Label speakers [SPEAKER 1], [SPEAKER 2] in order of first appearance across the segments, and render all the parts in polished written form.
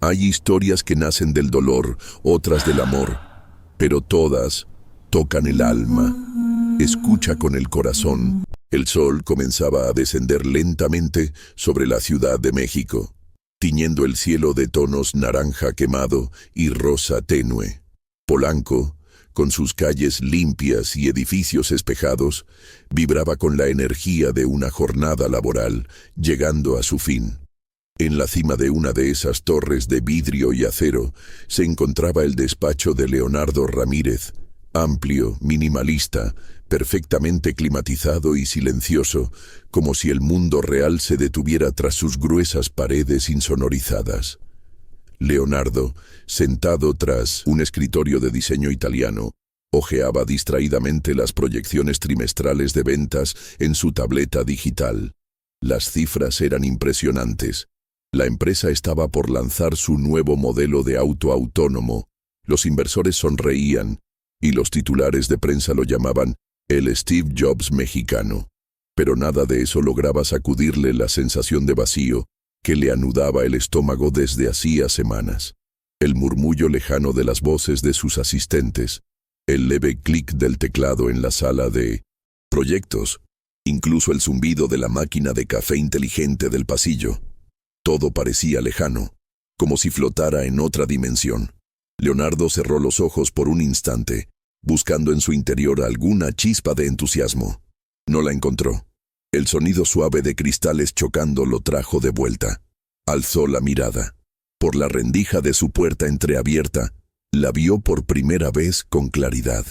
[SPEAKER 1] Hay historias que nacen del dolor, otras del amor, pero todas tocan el alma. Escucha con el corazón. El sol comenzaba a descender lentamente sobre la Ciudad de México, tiñendo el cielo de tonos naranja quemado y rosa tenue. Polanco, con sus calles limpias y edificios espejados, vibraba con la energía de una jornada laboral, llegando a su fin. En la cima de una de esas torres de vidrio y acero se encontraba el despacho de Leonardo Ramírez, amplio, minimalista, perfectamente climatizado y silencioso, como si el mundo real se detuviera tras sus gruesas paredes insonorizadas. Leonardo, sentado tras un escritorio de diseño italiano, hojeaba distraídamente las proyecciones trimestrales de ventas en su tableta digital. Las cifras eran impresionantes. La empresa estaba por lanzar su nuevo modelo de auto autónomo. Los inversores sonreían y los titulares de prensa lo llamaban el Steve Jobs mexicano. Pero nada de eso lograba sacudirle la sensación de vacío que le anudaba el estómago desde hacía semanas. El murmullo lejano de las voces de sus asistentes, el leve clic del teclado en la sala de proyectos, incluso el zumbido de la máquina de café inteligente del pasillo. Todo parecía lejano, como si flotara en otra dimensión. Leonardo cerró los ojos por un instante, buscando en su interior alguna chispa de entusiasmo. No la encontró. El sonido suave de cristales chocando lo trajo de vuelta. Alzó la mirada. Por la rendija de su puerta entreabierta, la vio por primera vez con claridad.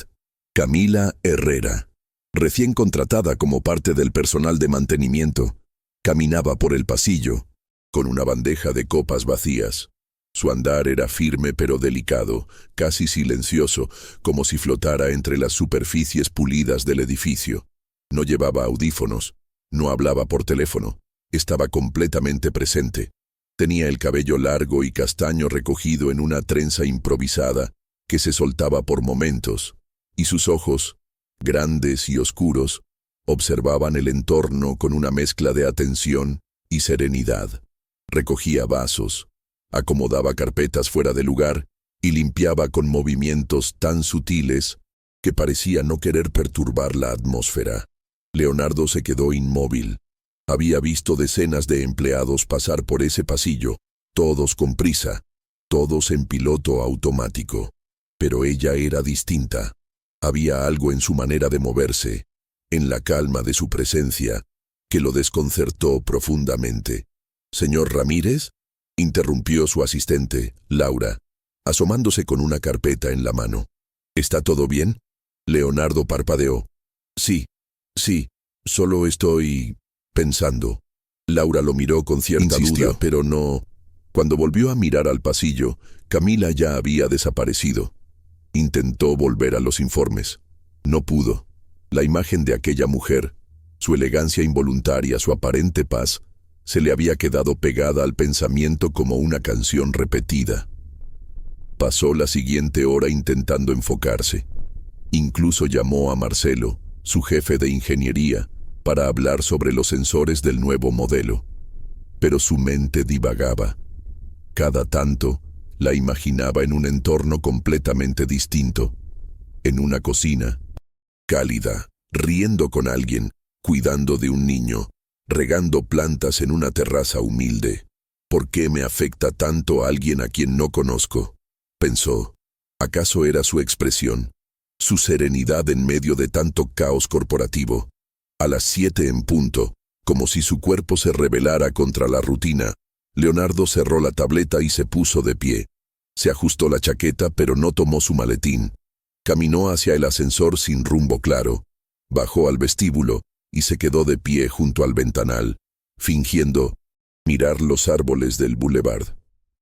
[SPEAKER 1] Camila Herrera, recién contratada como parte del personal de mantenimiento, caminaba por el pasillo, con una bandeja de copas vacías. Su andar era firme pero delicado, casi silencioso, como si flotara entre las superficies pulidas del edificio. No llevaba audífonos, no hablaba por teléfono, estaba completamente presente. Tenía el cabello largo y castaño recogido en una trenza improvisada que se soltaba por momentos, y sus ojos, grandes y oscuros, observaban el entorno con una mezcla de atención y serenidad. Recogía vasos, acomodaba carpetas fuera de lugar y limpiaba con movimientos tan sutiles que parecía no querer perturbar la atmósfera. Leonardo se quedó inmóvil. Había visto decenas de empleados pasar por ese pasillo, todos con prisa, todos en piloto automático. Pero ella era distinta. Había algo en su manera de moverse, en la calma de su presencia, que lo desconcertó profundamente. «¿Señor Ramírez?», interrumpió su asistente, Laura, asomándose con una carpeta en la mano. «¿Está todo bien?». Leonardo parpadeó. Sí, solo estoy pensando». Laura lo miró con cierta duda, pero no. Cuando volvió a mirar al pasillo, Camila ya había desaparecido. Intentó volver a los informes. No pudo. La imagen de aquella mujer, su elegancia involuntaria, su aparente paz, se le había quedado pegada al pensamiento como una canción repetida. Pasó la siguiente hora intentando enfocarse. Incluso llamó a Marcelo, su jefe de ingeniería, para hablar sobre los sensores del nuevo modelo. Pero su mente divagaba. Cada tanto, la imaginaba en un entorno completamente distinto. En una cocina, cálida, riendo con alguien, cuidando de un niño, regando plantas en una terraza humilde. ¿Por qué me afecta tanto a alguien a quien no conozco?, pensó. ¿Acaso era su expresión, su serenidad en medio de tanto caos corporativo? A las 7 en punto, como si su cuerpo se rebelara contra la rutina, Leonardo cerró la tableta y se puso de pie. Se ajustó la chaqueta, pero no tomó su maletín. Caminó hacia el ascensor sin rumbo claro. Bajó al vestíbulo y se quedó de pie junto al ventanal, fingiendo mirar los árboles del boulevard.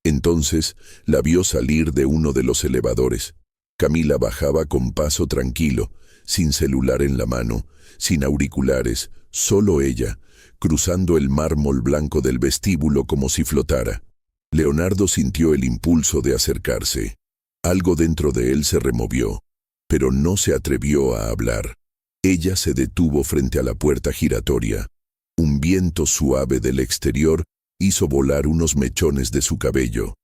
[SPEAKER 1] Entonces la vio salir de uno de los elevadores. Camila bajaba con paso tranquilo, sin celular en la mano, sin auriculares, solo ella, cruzando el mármol blanco del vestíbulo como si flotara. Leonardo sintió el impulso de acercarse. Algo dentro de él se removió, pero no se atrevió a hablar. Ella se detuvo frente a la puerta giratoria. Un viento suave del exterior hizo volar unos mechones de su cabello.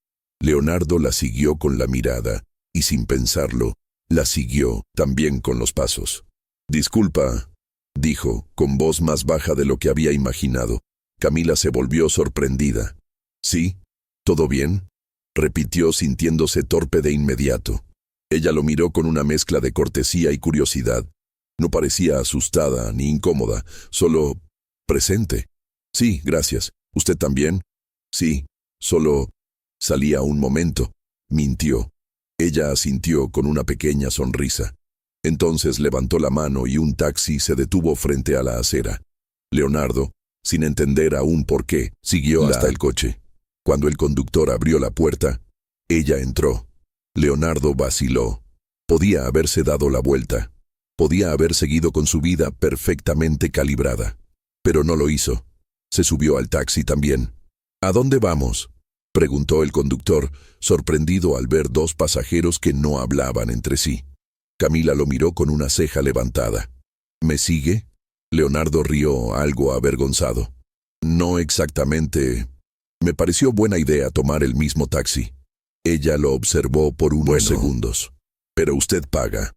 [SPEAKER 1] Leonardo la siguió con la mirada, y sin pensarlo, la siguió también con los pasos. «Disculpa», dijo, con voz más baja de lo que había imaginado. Camila se volvió sorprendida. «¿Sí? ¿Todo bien?», repitió sintiéndose torpe de inmediato. Ella lo miró con una mezcla de cortesía y curiosidad. No parecía asustada ni incómoda, solo presente. «Sí, gracias. ¿Usted también?» «Sí, solo salía un momento», mintió. Ella asintió con una pequeña sonrisa. Entonces levantó la mano y un taxi se detuvo frente a la acera. Leonardo, sin entender aún por qué, siguió hasta el coche. Cuando el conductor abrió la puerta, ella entró. Leonardo vaciló. Podía haberse dado la vuelta. Podía haber seguido con su vida perfectamente calibrada. Pero no lo hizo. Se subió al taxi también. «¿A dónde vamos?», preguntó el conductor, sorprendido al ver dos pasajeros que no hablaban entre sí. Camila lo miró con una ceja levantada. «¿Me sigue?». Leonardo rió, algo avergonzado. «No exactamente. Me pareció buena idea tomar el mismo taxi». Ella lo observó por unos segundos. «Pero usted paga».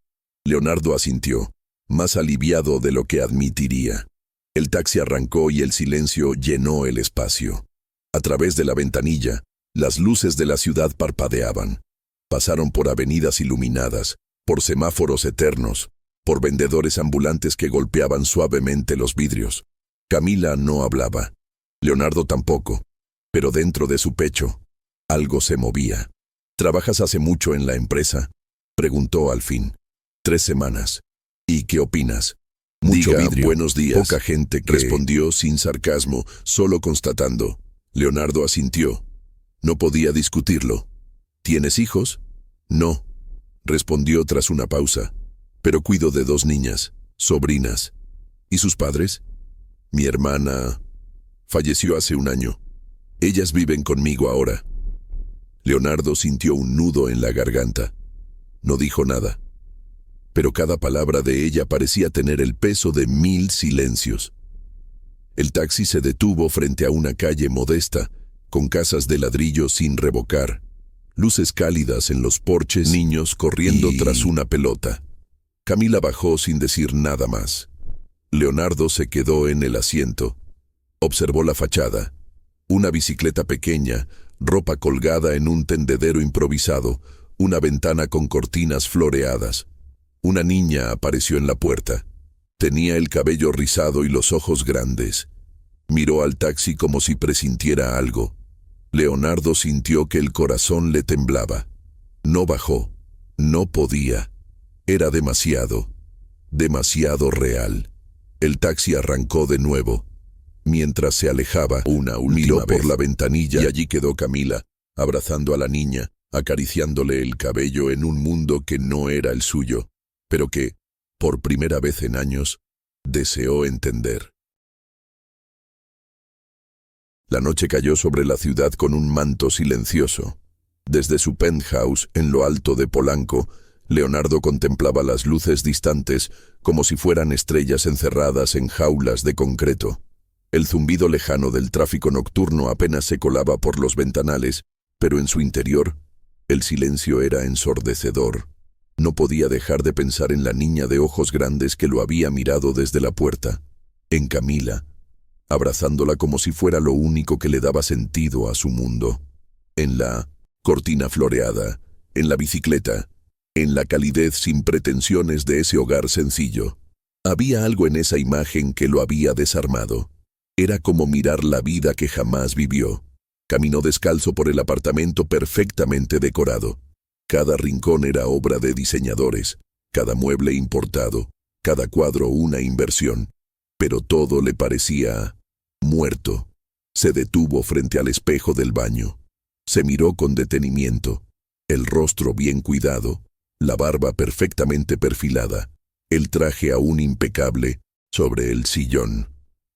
[SPEAKER 1] Leonardo asintió, más aliviado de lo que admitiría. El taxi arrancó y el silencio llenó el espacio. A través de la ventanilla, las luces de la ciudad parpadeaban. Pasaron por avenidas iluminadas, por semáforos eternos, por vendedores ambulantes que golpeaban suavemente los vidrios. Camila no hablaba. Leonardo tampoco. Pero dentro de su pecho, algo se movía. «¿Trabajas hace mucho en la empresa?», preguntó al fin. «3 semanas. ¿Y qué opinas?». «Mucho vidrio, buenos días». «Poca gente que…», respondió sin sarcasmo, solo constatando. Leonardo asintió. No podía discutirlo. «¿Tienes hijos?». «No», respondió tras una pausa. «Pero cuido de 2 niñas, sobrinas». «¿Y sus padres?». «Mi hermana falleció hace 1 año. Ellas viven conmigo ahora». Leonardo sintió un nudo en la garganta. No dijo nada. Pero cada palabra de ella parecía tener el peso de 1000 silencios. El taxi se detuvo frente a una calle modesta, con casas de ladrillo sin revocar, luces cálidas en los porches, niños corriendo tras una pelota. Camila bajó sin decir nada más. Leonardo se quedó en el asiento. Observó la fachada. Una bicicleta pequeña, ropa colgada en un tendedero improvisado, una ventana con cortinas floreadas. Una niña apareció en la puerta. Tenía el cabello rizado y los ojos grandes. Miró al taxi como si presintiera algo. Leonardo sintió que el corazón le temblaba. No bajó. No podía. Era demasiado real. El taxi arrancó de nuevo. Mientras se alejaba, una última vez, miró por la ventanilla y allí quedó Camila, abrazando a la niña, acariciándole el cabello en un mundo que no era el suyo, pero que, por primera vez en años, deseó entender. La noche cayó sobre la ciudad con un manto silencioso. Desde su penthouse, en lo alto de Polanco, Leonardo contemplaba las luces distantes como si fueran estrellas encerradas en jaulas de concreto. El zumbido lejano del tráfico nocturno apenas se colaba por los ventanales, pero en su interior, el silencio era ensordecedor. No podía dejar de pensar en la niña de ojos grandes que lo había mirado desde la puerta, en Camila, abrazándola como si fuera lo único que le daba sentido a su mundo. En la cortina floreada, en la bicicleta, en la calidez sin pretensiones de ese hogar sencillo. Había algo en esa imagen que lo había desarmado. Era como mirar la vida que jamás vivió. Caminó descalzo por el apartamento perfectamente decorado. Cada rincón era obra de diseñadores, cada mueble importado, cada cuadro una inversión. Pero todo le parecía muerto. Se detuvo frente al espejo del baño. Se miró con detenimiento. El rostro bien cuidado, la barba perfectamente perfilada, el traje aún impecable sobre el sillón.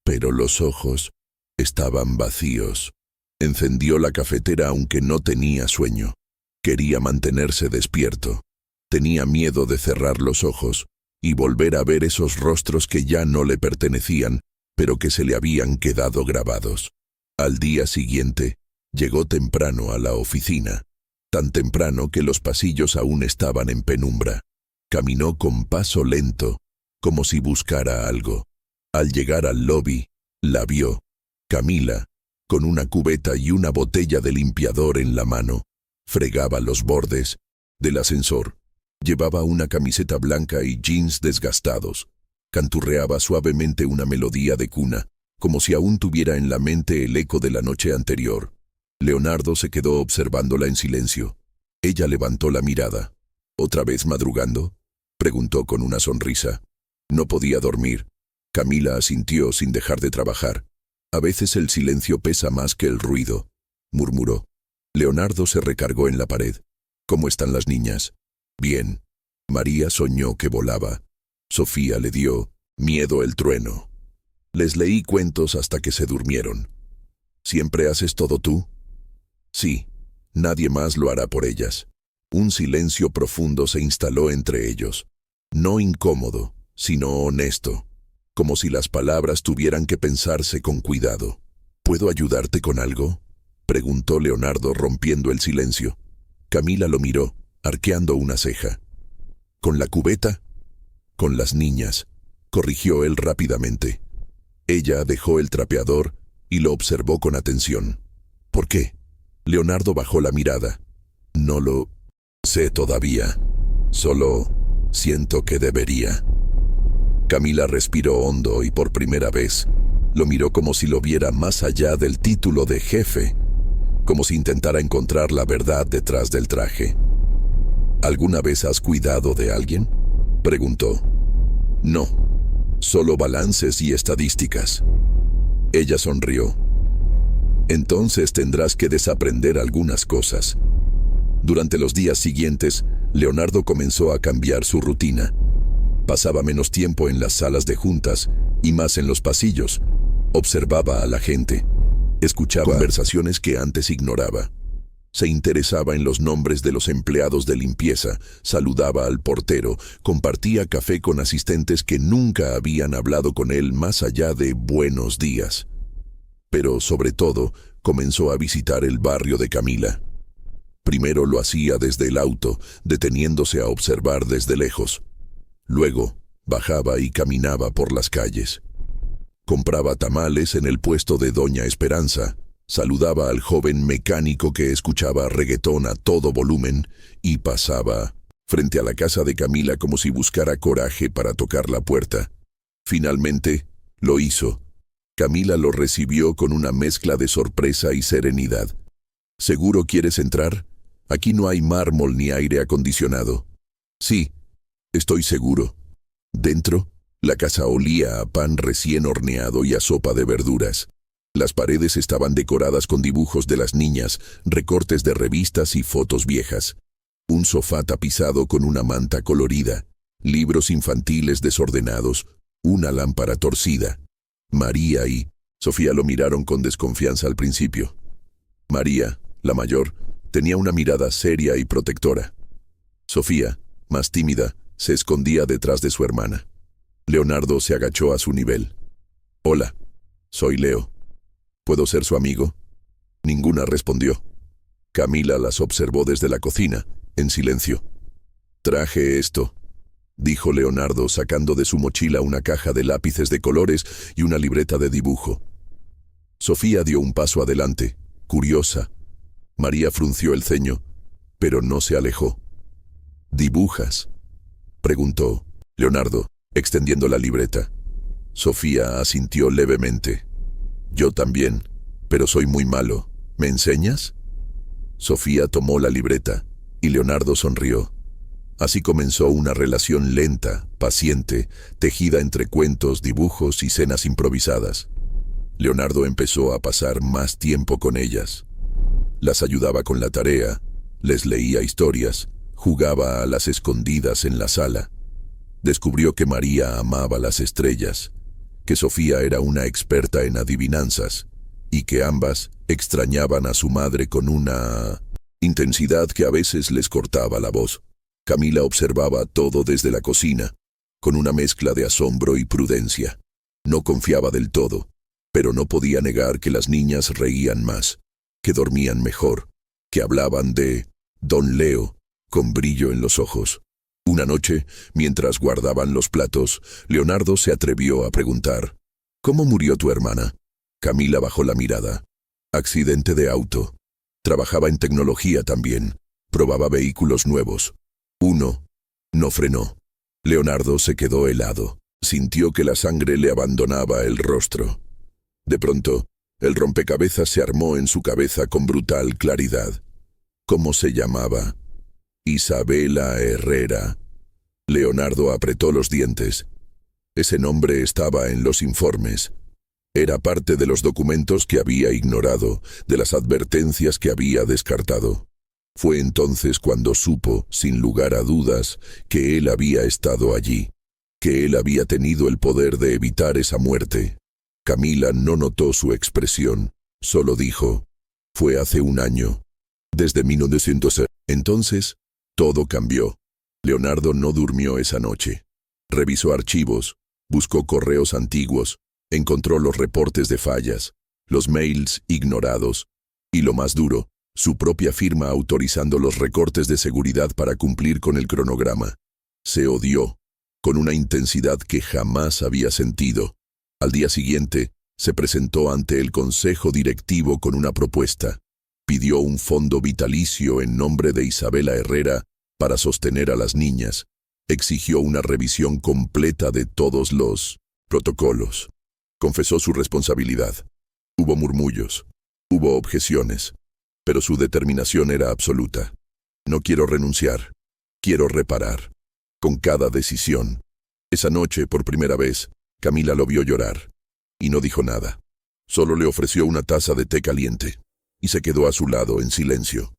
[SPEAKER 1] Pero los ojos estaban vacíos. Encendió la cafetera aunque no tenía sueño. Quería mantenerse despierto. Tenía miedo de cerrar los ojos y volver a ver esos rostros que ya no le pertenecían, pero que se le habían quedado grabados. Al día siguiente, llegó temprano a la oficina. tan temprano que los pasillos aún estaban en penumbra. Caminó con paso lento, como si buscara algo. Al llegar al lobby, la vio. Camila, con una cubeta y una botella de limpiador en la mano, fregaba los bordes del ascensor. Llevaba una camiseta blanca y jeans desgastados. Canturreaba suavemente una melodía de cuna, como si aún tuviera en la mente el eco de la noche anterior. Leonardo se quedó observándola en silencio. Ella levantó la mirada. ¿Otra vez madrugando?, preguntó con una sonrisa. No podía dormir. Camila asintió sin dejar de trabajar. A veces el silencio pesa más que el ruido, murmuró. Leonardo se recargó en la pared. ¿Cómo están las niñas? Bien. María soñó que volaba. Sofía le dio miedo el trueno. Les leí cuentos hasta que se durmieron. ¿Siempre haces todo tú? Sí. Nadie más lo hará por ellas. Un silencio profundo se instaló entre ellos. No incómodo, sino honesto. Como si las palabras tuvieran que pensarse con cuidado. ¿Puedo ayudarte con algo?, preguntó Leonardo rompiendo el silencio. Camila lo miró, arqueando una ceja. ¿Con la cubeta? Con las niñas, corrigió él rápidamente. Ella dejó el trapeador y lo observó con atención. ¿Por qué? Leonardo bajó la mirada. No lo sé todavía. Solo siento que debería. Camila respiró hondo y por primera vez lo miró como si lo viera más allá del título de jefe, como si intentara encontrar la verdad detrás del traje. ¿Alguna vez has cuidado de alguien?, preguntó. No, solo balances y estadísticas. Ella sonrió. Entonces tendrás que desaprender algunas cosas. Durante los días siguientes, Leonardo comenzó a cambiar su rutina. Pasaba menos tiempo en las salas de juntas y más en los pasillos. Observaba a la gente. Escuchaba conversaciones que antes ignoraba. Se interesaba en los nombres de los empleados de limpieza, saludaba al portero, compartía café con asistentes que nunca habían hablado con él más allá de buenos días. Pero, sobre todo, comenzó a visitar el barrio de Camila. Primero lo hacía desde el auto, deteniéndose a observar desde lejos. Luego, bajaba y caminaba por las calles. Compraba tamales en el puesto de Doña Esperanza, saludaba al joven mecánico que escuchaba reggaetón a todo volumen y pasaba frente a la casa de Camila como si buscara coraje para tocar la puerta. Finalmente, lo hizo. Camila lo recibió con una mezcla de sorpresa y serenidad. ¿Seguro quieres entrar? Aquí no hay mármol ni aire acondicionado. Sí, estoy seguro. Dentro, la casa olía a pan recién horneado y a sopa de verduras. Las paredes estaban decoradas con dibujos de las niñas, recortes de revistas y fotos viejas. Un sofá tapizado con una manta colorida, libros infantiles desordenados, una lámpara torcida. María y Sofía lo miraron con desconfianza al principio. María, la mayor, tenía una mirada seria y protectora. Sofía, más tímida, se escondía detrás de su hermana. Leonardo se agachó a su nivel. Hola, soy Leo. ¿Puedo ser su amigo? Ninguna respondió. Camila las observó desde la cocina, en silencio. Traje esto, dijo Leonardo sacando de su mochila una caja de lápices de colores y una libreta de dibujo. Sofía dio un paso adelante, curiosa. María frunció el ceño, pero no se alejó. ¿Dibujas?, preguntó Leonardo, extendiendo la libreta. Sofía asintió levemente. Yo también, pero soy muy malo. ¿Me enseñas? Sofía tomó la libreta y Leonardo sonrió. Así comenzó una relación lenta, paciente, tejida entre cuentos, dibujos y cenas improvisadas. Leonardo empezó a pasar más tiempo con ellas. Las ayudaba con la tarea, les leía historias, jugaba a las escondidas en la sala. Descubrió que María amaba las estrellas, que Sofía era una experta en adivinanzas y que ambas extrañaban a su madre con una intensidad que a veces les cortaba la voz. Camila observaba todo desde la cocina, con una mezcla de asombro y prudencia. No confiaba del todo, pero no podía negar que las niñas reían más, que dormían mejor, que hablaban de Don Leo, con brillo en los ojos. Una noche, mientras guardaban los platos, Leonardo se atrevió a preguntar: ¿Cómo murió tu hermana? Camila bajó la mirada. Accidente de auto. Trabajaba en tecnología también. Probaba vehículos nuevos. Uno. No frenó. Leonardo se quedó helado. Sintió que la sangre le abandonaba el rostro. De pronto, el rompecabezas se armó en su cabeza con brutal claridad. ¿Cómo se llamaba? Isabela Herrera. Leonardo apretó los dientes. Ese nombre estaba en los informes. Era parte de los documentos que había ignorado, de las advertencias que había descartado. Fue entonces cuando supo, sin lugar a dudas, que él había estado allí, que él había tenido el poder de evitar esa muerte. Camila no notó su expresión, solo dijo: fue hace un año, desde 1900. Entonces, todo cambió. Leonardo no durmió esa noche. Revisó archivos, buscó correos antiguos, encontró los reportes de fallas, los mails ignorados, y lo más duro, su propia firma autorizando los recortes de seguridad para cumplir con el cronograma. Se odió, con una intensidad que jamás había sentido. Al día siguiente, se presentó ante el consejo directivo con una propuesta. Pidió un fondo vitalicio en nombre de Isabela Herrera para sostener a las niñas. Exigió una revisión completa de todos los protocolos. Confesó su responsabilidad. Hubo murmullos, hubo objeciones, pero su determinación era absoluta. No quiero renunciar, quiero reparar. Con cada decisión. Esa noche, por primera vez, Camila lo vio llorar. Y no dijo nada. Solo le ofreció una taza de té caliente. Y se quedó a su lado en silencio.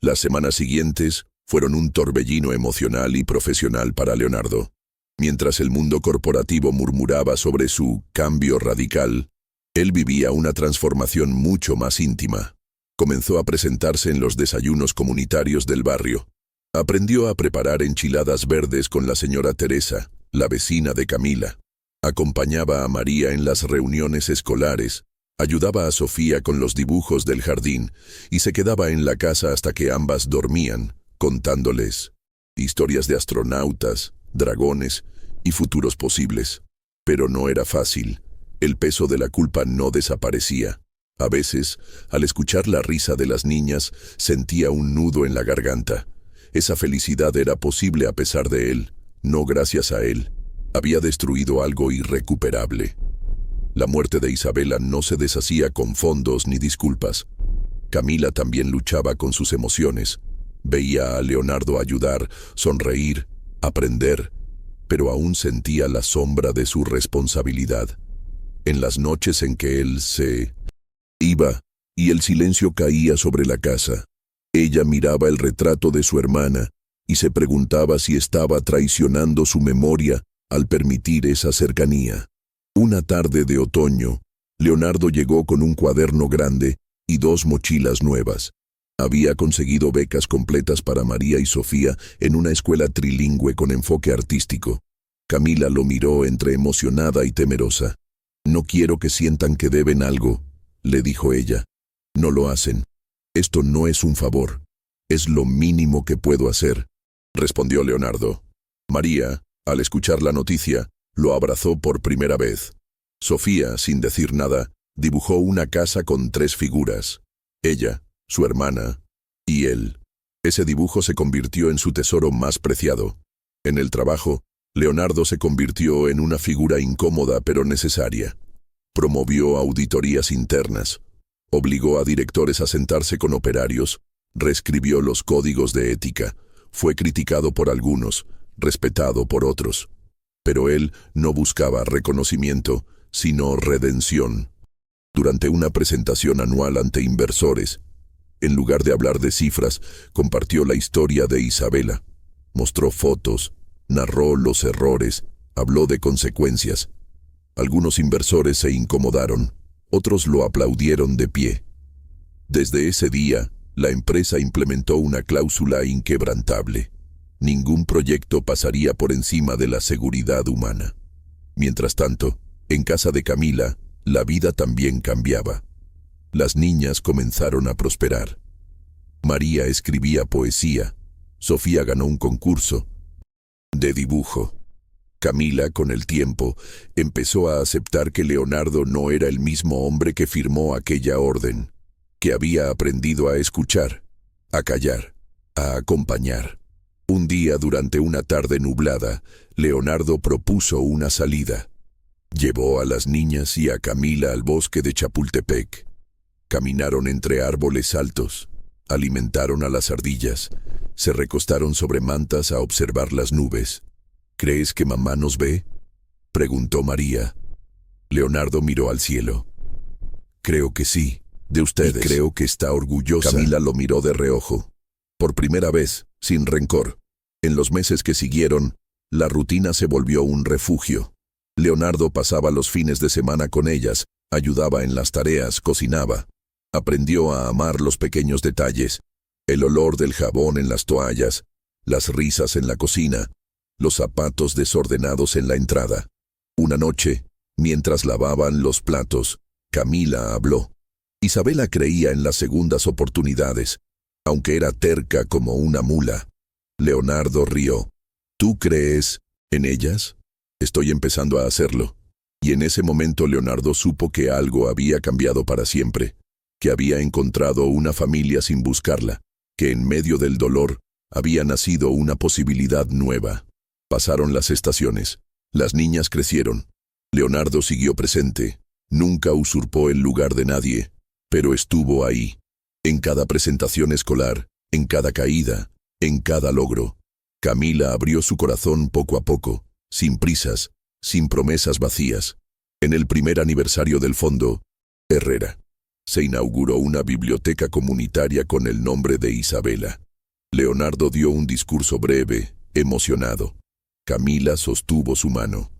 [SPEAKER 1] Las semanas siguientes fueron un torbellino emocional y profesional para Leonardo. Mientras el mundo corporativo murmuraba sobre su cambio radical, él vivía una transformación mucho más íntima. Comenzó a presentarse en los desayunos comunitarios del barrio. Aprendió a preparar enchiladas verdes con la señora Teresa, la vecina de Camila. Acompañaba a María en las reuniones escolares, ayudaba a Sofía con los dibujos del jardín y se quedaba en la casa hasta que ambas dormían, contándoles historias de astronautas, dragones y futuros posibles. Pero no era fácil. El peso de la culpa no desaparecía. A veces, al escuchar la risa de las niñas, sentía un nudo en la garganta. Esa felicidad era posible a pesar de él, no gracias a él. Había destruido algo irrecuperable. La muerte de Isabela no se deshacía con fondos ni disculpas. Camila también luchaba con sus emociones. Veía a Leonardo ayudar, sonreír, aprender, pero aún sentía la sombra de su responsabilidad. En las noches en que él se iba y el silencio caía sobre la casa, ella miraba el retrato de su hermana y se preguntaba si estaba traicionando su memoria al permitir esa cercanía. Una tarde de otoño, Leonardo llegó con un cuaderno grande y 2 mochilas nuevas. Había conseguido becas completas para María y Sofía en una escuela trilingüe con enfoque artístico. Camila lo miró entre emocionada y temerosa. «No quiero que sientan que deben algo», le dijo ella. «No lo hacen. Esto no es un favor. Es lo mínimo que puedo hacer», respondió Leonardo. María, al escuchar la noticia, lo abrazó por primera vez. Sofía, sin decir nada, dibujó una casa con 3 figuras. Ella, su hermana y él. Ese dibujo se convirtió en su tesoro más preciado. En el trabajo, Leonardo se convirtió en una figura incómoda pero necesaria. Promovió auditorías internas, obligó a directores a sentarse con operarios, reescribió los códigos de ética, fue criticado por algunos, respetado por otros. Pero él no buscaba reconocimiento, sino redención. Durante una presentación anual ante inversores, en lugar de hablar de cifras, compartió la historia de Isabela. Mostró fotos, narró los errores, habló de consecuencias. Algunos inversores se incomodaron, otros lo aplaudieron de pie. Desde ese día, la empresa implementó una cláusula inquebrantable. Ningún proyecto pasaría por encima de la seguridad humana. Mientras tanto, en casa de Camila, la vida también cambiaba. Las niñas comenzaron a prosperar. María escribía poesía. Sofía ganó un concurso de dibujo. Camila, con el tiempo, empezó a aceptar que Leonardo no era el mismo hombre que firmó aquella orden, que había aprendido a escuchar, a callar, a acompañar. Un día, durante una tarde nublada, Leonardo propuso una salida. Llevó a las niñas y a Camila al bosque de Chapultepec. Caminaron entre árboles altos, alimentaron a las ardillas, se recostaron sobre mantas a observar las nubes. ¿Crees que mamá nos ve?, preguntó María. Leonardo miró al cielo. Creo que sí, de ustedes. Y creo que está orgullosa. Camila lo miró de reojo. Por primera vez, sin rencor. En los meses que siguieron, la rutina se volvió un refugio. Leonardo pasaba los fines de semana con ellas, ayudaba en las tareas, cocinaba. Aprendió a amar los pequeños detalles, el olor del jabón en las toallas, las risas en la cocina, los zapatos desordenados en la entrada. Una noche, mientras lavaban los platos, Camila habló. Isabela creía en las segundas oportunidades, aunque era terca como una mula. Leonardo rió. ¿Tú crees en ellas? Estoy empezando a hacerlo. Y en ese momento Leonardo supo que algo había cambiado para siempre, que había encontrado una familia sin buscarla, que en medio del dolor había nacido una posibilidad nueva. Pasaron las estaciones. Las niñas crecieron. Leonardo siguió presente. Nunca usurpó el lugar de nadie, pero estuvo ahí. En cada presentación escolar, en cada caída, en cada logro. Camila abrió su corazón poco a poco, sin prisas, sin promesas vacías. En el primer aniversario del Fondo Herrera, se inauguró una biblioteca comunitaria con el nombre de Isabela. Leonardo dio un discurso breve, emocionado. Camila sostuvo su mano.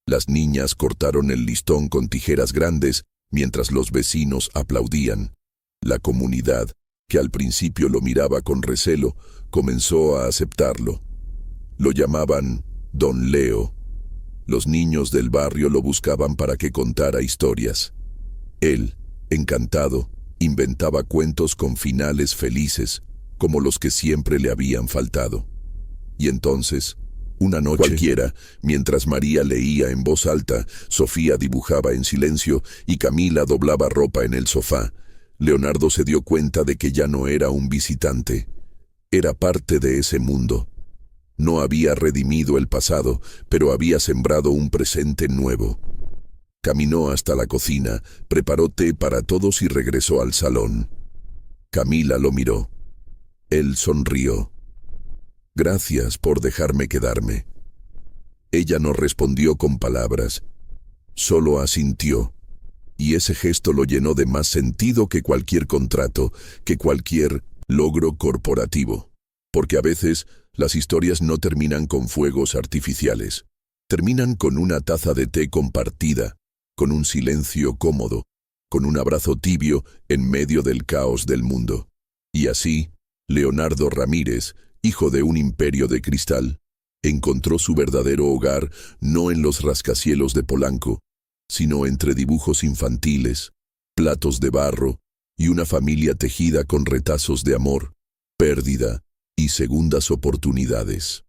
[SPEAKER 1] Las niñas cortaron el listón con tijeras grandes mientras los vecinos aplaudían. La comunidad, que al principio lo miraba con recelo, comenzó a aceptarlo. Lo llamaban Don Leo. Los niños del barrio lo buscaban para que contara historias. Él, encantado, inventaba cuentos con finales felices, como los que siempre le habían faltado. Y entonces, una noche cualquiera, mientras María leía en voz alta, Sofía dibujaba en silencio y Camila doblaba ropa en el sofá, Leonardo se dio cuenta de que ya no era un visitante. Era parte de ese mundo. No había redimido el pasado, pero había sembrado un presente nuevo. Caminó hasta la cocina, preparó té para todos y regresó al salón. Camila lo miró. Él sonrió. Gracias por dejarme quedarme. Ella no respondió con palabras, solo asintió, y ese gesto lo llenó de más sentido que cualquier contrato, que cualquier logro corporativo. Porque a veces las historias no terminan con fuegos artificiales, terminan con una taza de té compartida, con un silencio cómodo, con un abrazo tibio en medio del caos del mundo. Y así, Leonardo Ramírez, hijo de un imperio de cristal, encontró su verdadero hogar no en los rascacielos de Polanco, sino entre dibujos infantiles, platos de barro y una familia tejida con retazos de amor, pérdida y segundas oportunidades.